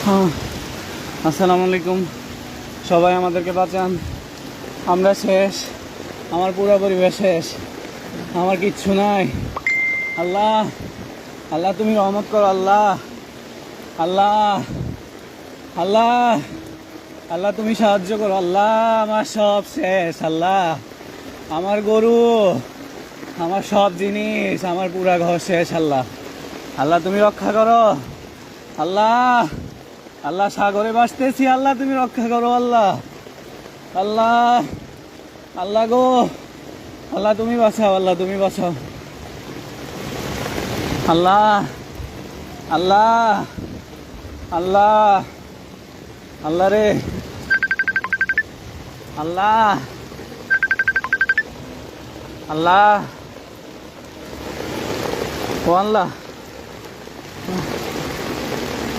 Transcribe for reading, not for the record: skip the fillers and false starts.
আসসালামু আলাইকুম। সবাই আমাদেরকে বাঁচান, আমরা শেষ, আমার পুরো পরিবেশ শেষ, আমার কিচ্ছু নাই। আল্লাহ, আল্লাহ তুমি রহমত করো। আল্লাহ, আল্লাহ, আল্লাহ, আল্লাহ তুমি সাহায্য করো। আল্লাহ, আমার সব শেষ। আল্লাহ, আমার গরু, আমার সব জিনিস, আমার পুরা ঘর শেষ। আল্লাহ, আল্লাহ তুমি রক্ষা করো। আল্লাহ, আল্লাহ সাগরে ভাসতেছি, আল্লাহ তুমি রক্ষা করো। আল্লাহ, আল্লাহ, আল্লাহ গো, আল্লাহ তুমি বাঁচাও। আল্লাহ তুমি বাঁচাও। আল্লাহ, আল্লাহ, আল্লাহ, আল্লাহ রে, আল্লাহ, আল্লাহ, ও আল্লাহ।